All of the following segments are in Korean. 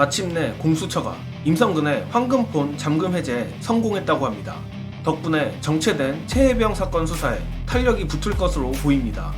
마침내 공수처가 임성근의 황금폰 잠금 해제에 성공했다고 합니다. 덕분에 정체된 최혜병 사건 수사에 탄력이 붙을 것으로 보입니다.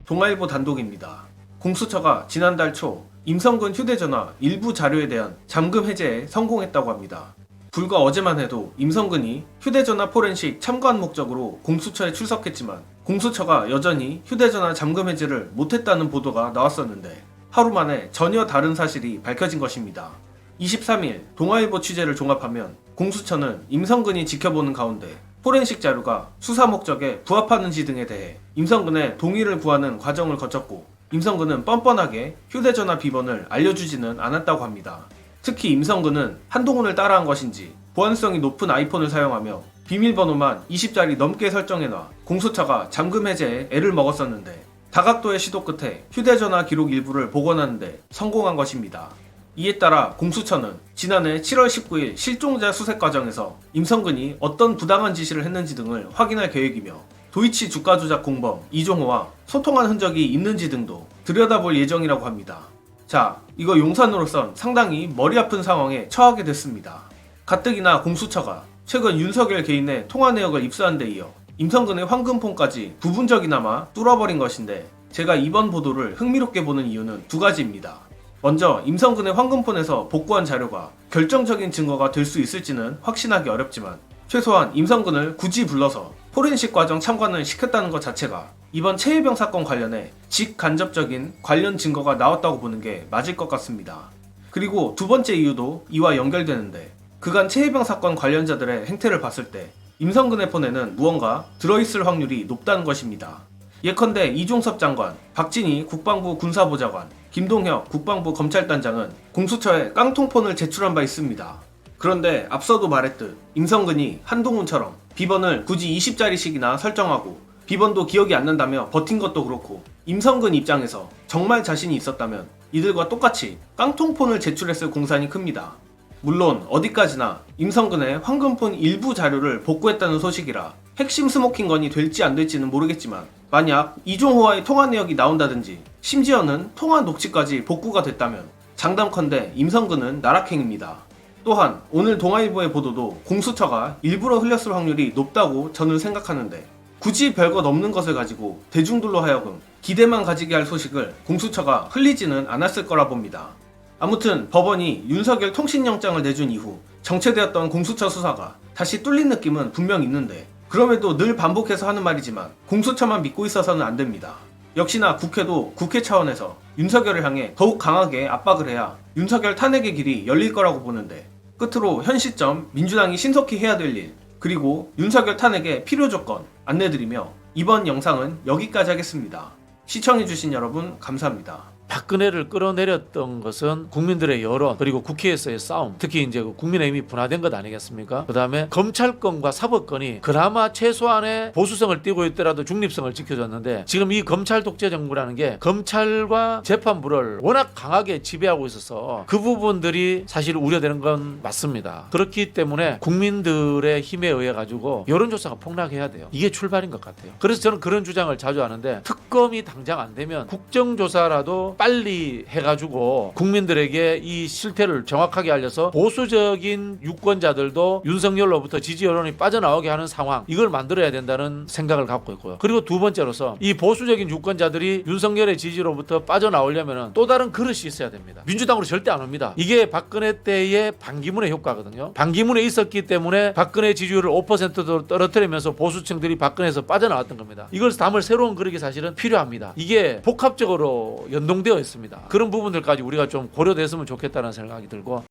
동아일보 단독입니다. 공수처가 지난달 초 임성근 휴대전화 일부 자료에 대한 잠금 해제에 성공했다고 합니다. 불과 어제만 해도 임성근이 휴대전화 포렌식 참관 목적으로 공수처에 출석했지만 공수처가 여전히 휴대전화 잠금 해제를 못했다는 보도가 나왔었는데 하루 만에 전혀 다른 사실이 밝혀진 것입니다. 23일 동아일보 취재를 종합하면 공수처는 임성근이 지켜보는 가운데 포렌식 자료가 수사 목적에 부합하는지 등에 대해 임성근의 동의를 구하는 과정을 거쳤고 임성근은 뻔뻔하게 휴대전화 비번을 알려주지는 않았다고 합니다. 특히 임성근은 한동훈을 따라한 것인지 보안성이 높은 아이폰을 사용하며 비밀번호만 20자리 넘게 설정해놔 공수처가 잠금 해제에 애를 먹었었는데 다각도의 시도 끝에 휴대전화 기록 일부를 복원하는데 성공한 것입니다. 이에 따라 공수처는 지난해 7월 19일 실종자 수색 과정에서 임성근이 어떤 부당한 지시를 했는지 등을 확인할 계획이며 도이치 주가 조작 공범 이종호와 소통한 흔적이 있는지 등도 들여다볼 예정이라고 합니다. 자, 이거 용산으로선 상당히 머리 아픈 상황에 처하게 됐습니다. 가뜩이나 공수처가 최근 윤석열 개인의 통화 내역을 입수한 데 이어 임성근의 황금폰까지 부분적이나마 뚫어버린 것인데 제가 이번 보도를 흥미롭게 보는 이유는 두 가지입니다. 먼저 임성근의 황금폰에서 복구한 자료가 결정적인 증거가 될 수 있을지는 확신하기 어렵지만 최소한 임성근을 굳이 불러서 포렌식 과정 참관을 시켰다는 것 자체가 이번 최혜병 사건 관련해 직간접적인 관련 증거가 나왔다고 보는 게 맞을 것 같습니다. 그리고 두 번째 이유도 이와 연결되는데 그간 최혜병 사건 관련자들의 행태를 봤을 때 임성근의 폰에는 무언가 들어있을 확률이 높다는 것입니다. 예컨대 이종섭 장관, 박진희 국방부 군사보좌관, 김동혁 국방부 검찰단장은 공수처에 깡통폰을 제출한 바 있습니다. 그런데 앞서도 말했듯 임성근이 한동훈처럼 비번을 굳이 20자리씩이나 설정하고 비번도 기억이 안 난다며 버틴 것도 그렇고 임성근 입장에서 정말 자신이 있었다면 이들과 똑같이 깡통폰을 제출했을 공산이 큽니다. 물론 어디까지나 임성근의 황금폰 일부 자료를 복구했다는 소식이라 핵심 스모킹건이 될지 안 될지는 모르겠지만 만약 이종호와의 통화 내역이 나온다든지 심지어는 통화 녹취까지 복구가 됐다면 장담컨대 임성근은 나락행입니다. 또한 오늘 동아일보의 보도도 공수처가 일부러 흘렸을 확률이 높다고 저는 생각하는데 굳이 별것 없는 것을 가지고 대중들로 하여금 기대만 가지게 할 소식을 공수처가 흘리지는 않았을 거라 봅니다. 아무튼 법원이 윤석열 통신영장을 내준 이후 정체되었던 공수처 수사가 다시 뚫린 느낌은 분명 있는데 그럼에도 늘 반복해서 하는 말이지만 공수처만 믿고 있어서는 안 됩니다. 역시나 국회도 국회 차원에서 윤석열을 향해 더욱 강하게 압박을 해야 윤석열 탄핵의 길이 열릴 거라고 보는데 끝으로 현 시점 민주당이 신속히 해야 될 일 그리고 윤석열 탄핵의 필요 조건 안내드리며 이번 영상은 여기까지 하겠습니다. 시청해주신 여러분 감사합니다. 박근혜를 끌어내렸던 것은 국민들의 여론 그리고 국회에서의 싸움 특히 이제 국민의힘이 분화된 것 아니겠습니까? 그 다음에 검찰권과 사법권이 그나마 최소한의 보수성을 띠고 있더라도 중립성을 지켜줬는데 지금 이 검찰 독재 정부라는 게 검찰과 재판부를 워낙 강하게 지배하고 있어서 그 부분들이 사실 우려되는 건 맞습니다. 그렇기 때문에 국민들의 힘에 의해 가지고 여론조사가 폭락해야 돼요. 이게 출발인 것 같아요. 그래서 저는 그런 주장을 자주 하는데 특검이 당장 안 되면 국정조사라도 빨리 해가지고 국민들에게 이 실태를 정확하게 알려서 보수적인 유권자들도 윤석열로부터 지지 여론이 빠져나오게 하는 상황 이걸 만들어야 된다는 생각을 갖고 있고요. 그리고 두 번째로서 이 보수적인 유권자들이 윤석열의 지지로부터 빠져나오려면 또 다른 그릇이 있어야 됩니다. 민주당으로 절대 안 옵니다. 이게 박근혜 때의 반기문의 효과거든요. 반기문에 있었기 때문에 박근혜 지지율을 5%도 떨어뜨리면서 보수층들이 박근혜에서 빠져나왔던 겁니다. 이걸 담을 새로운 그릇이 사실은 필요합니다. 이게 복합적으로 연동되어 있습니다. 그런 부분들까지 우리가 좀 고려됐으면 좋겠다는 생각이 들고